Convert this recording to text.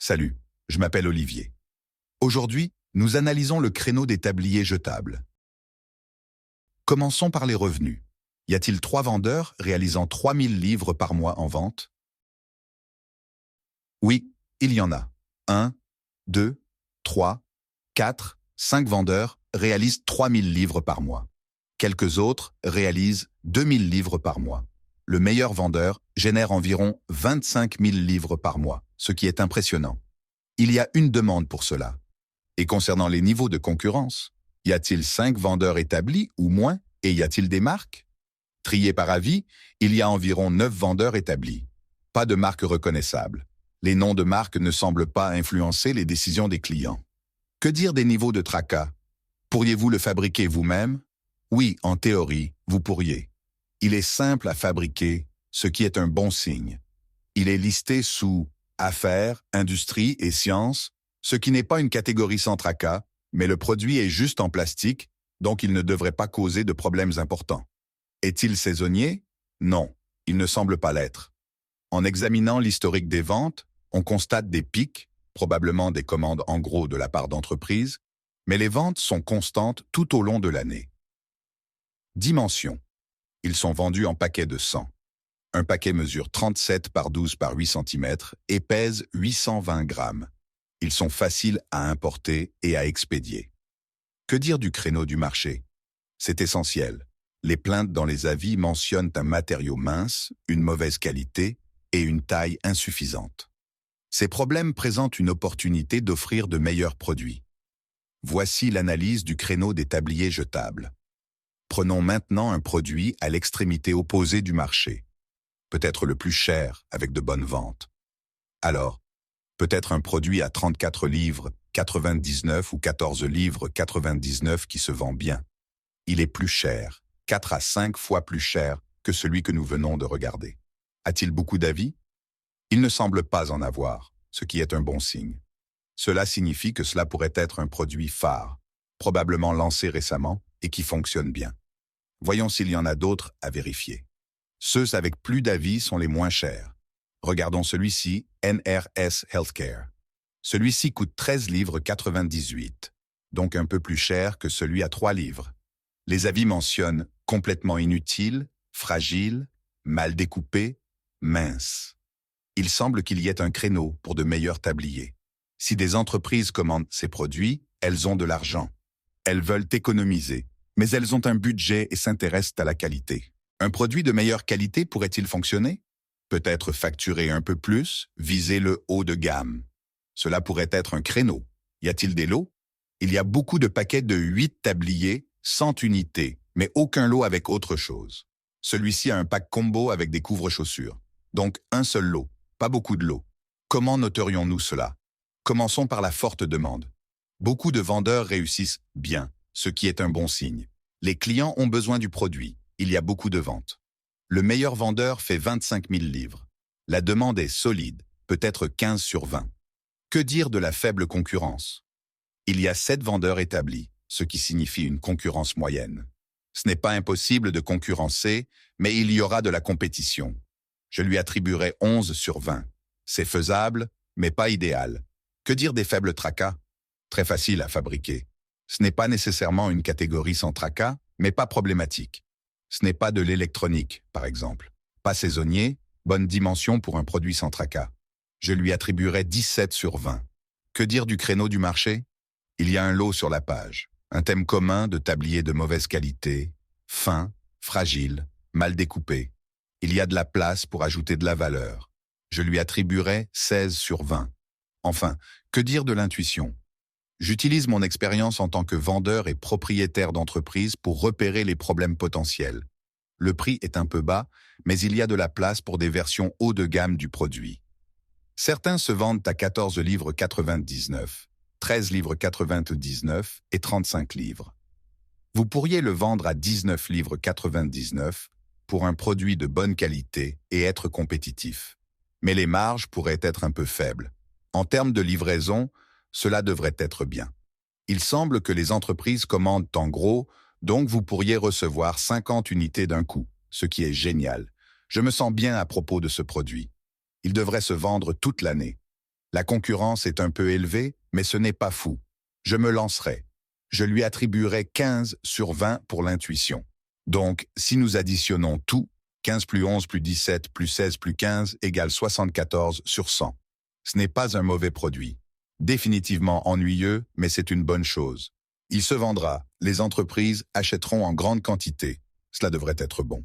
Salut, je m'appelle Olivier. Aujourd'hui, nous analysons le créneau des tabliers jetables. Commençons par les revenus. Y a-t-il 3 vendeurs réalisant 3000 livres par mois en vente? Oui, il y en a. 1, 2, 3, 4, 5 vendeurs réalisent 3000 livres par mois. Quelques autres réalisent 2000 livres par mois. Le meilleur vendeur génère environ 25 000 livres par mois, ce qui est impressionnant. Il y a une demande pour cela. Et concernant les niveaux de concurrence, y a-t-il 5 vendeurs établis ou moins et y a-t-il des marques? Triés par avis, il y a environ 9 vendeurs établis. Pas de marque reconnaissable. Les noms de marques ne semblent pas influencer les décisions des clients. Que dire des niveaux de tracas? Pourriez-vous le fabriquer vous-même? Oui, en théorie, vous pourriez. Il est simple à fabriquer, ce qui est un bon signe. Il est listé sous Affaires, industrie et sciences, ce qui n'est pas une catégorie sans tracas, mais le produit est juste en plastique, donc il ne devrait pas causer de problèmes importants. Est-il saisonnier? Non, il ne semble pas l'être. En examinant l'historique des ventes, on constate des pics, probablement des commandes en gros de la part d'entreprises, mais les ventes sont constantes tout au long de l'année. Dimension. Ils sont vendus en paquets de 100. Un paquet mesure 37 par 12 par 8 cm et pèse 820 grammes. Ils sont faciles à importer et à expédier. Que dire du créneau du marché? C'est essentiel. Les plaintes dans les avis mentionnent un matériau mince, une mauvaise qualité et une taille insuffisante. Ces problèmes présentent une opportunité d'offrir de meilleurs produits. Voici l'analyse du créneau des tabliers jetables. Prenons maintenant un produit à l'extrémité opposée du marché. Peut-être le plus cher, avec de bonnes ventes. Alors, peut-être un produit à 34 livres 99 ou 14 livres 99 qui se vend bien. Il est plus cher, 4 à 5 fois plus cher que celui que nous venons de regarder. A-t-il beaucoup d'avis? Il ne semble pas en avoir, ce qui est un bon signe. Cela signifie que cela pourrait être un produit phare, probablement lancé récemment et qui fonctionne bien. Voyons s'il y en a d'autres à vérifier. Ceux avec plus d'avis sont les moins chers. Regardons celui-ci, NRS Healthcare. Celui-ci coûte 13 livres 98, donc un peu plus cher que celui à 3 livres. Les avis mentionnent complètement inutile, fragile, mal découpé, mince. Il semble qu'il y ait un créneau pour de meilleurs tabliers. Si des entreprises commandent ces produits, elles ont de l'argent. Elles veulent économiser, mais elles ont un budget et s'intéressent à la qualité. Un produit de meilleure qualité pourrait-il fonctionner? Peut-être facturer un peu plus, viser le haut de gamme. Cela pourrait être un créneau. Y a-t-il des lots? Il y a beaucoup de paquets de 8 tabliers, 100 unités, mais aucun lot avec autre chose. Celui-ci a un pack combo avec des couvre-chaussures. Donc un seul lot, pas beaucoup de lots. Comment noterions-nous cela? Commençons par la forte demande. Beaucoup de vendeurs réussissent bien, ce qui est un bon signe. Les clients ont besoin du produit. Il y a beaucoup de ventes. Le meilleur vendeur fait 25 000 livres. La demande est solide, peut-être 15 sur 20. Que dire de la faible concurrence? Il y a 7 vendeurs établis, ce qui signifie une concurrence moyenne. Ce n'est pas impossible de concurrencer, mais il y aura de la compétition. Je lui attribuerai 11 sur 20. C'est faisable, mais pas idéal. Que dire des faibles tracas? Très facile à fabriquer. Ce n'est pas nécessairement une catégorie sans tracas, mais pas problématique. Ce n'est pas de l'électronique, par exemple. Pas saisonnier, bonne dimension pour un produit sans tracas. Je lui attribuerai 17 sur 20. Que dire du créneau du marché? Il y a un lot sur la page. Un thème commun de tabliers de mauvaise qualité, fin, fragile, mal découpé. Il y a de la place pour ajouter de la valeur. Je lui attribuerai 16 sur 20. Enfin, que dire de l'intuition? J'utilise mon expérience en tant que vendeur et propriétaire d'entreprise pour repérer les problèmes potentiels. Le prix est un peu bas, mais il y a de la place pour des versions haut de gamme du produit. Certains se vendent à 14 livres 99, 13 livres 99 et 35 livres. Vous pourriez le vendre à 19 livres 99 pour un produit de bonne qualité et être compétitif. Mais les marges pourraient être un peu faibles. En termes de livraison, cela devrait être bien. Il semble que les entreprises commandent en gros, donc vous pourriez recevoir 50 unités d'un coup, ce qui est génial. Je me sens bien à propos de ce produit. Il devrait se vendre toute l'année. La concurrence est un peu élevée, mais ce n'est pas fou. Je me lancerai. Je lui attribuerai 15 sur 20 pour l'intuition. Donc, si nous additionnons tout, 15 plus 11 plus 17 plus 16 plus 15 égale 74 sur 100. Ce n'est pas un mauvais produit. Définitivement ennuyeux, mais c'est une bonne chose. Il se vendra, les entreprises achèteront en grande quantité. Cela devrait être bon.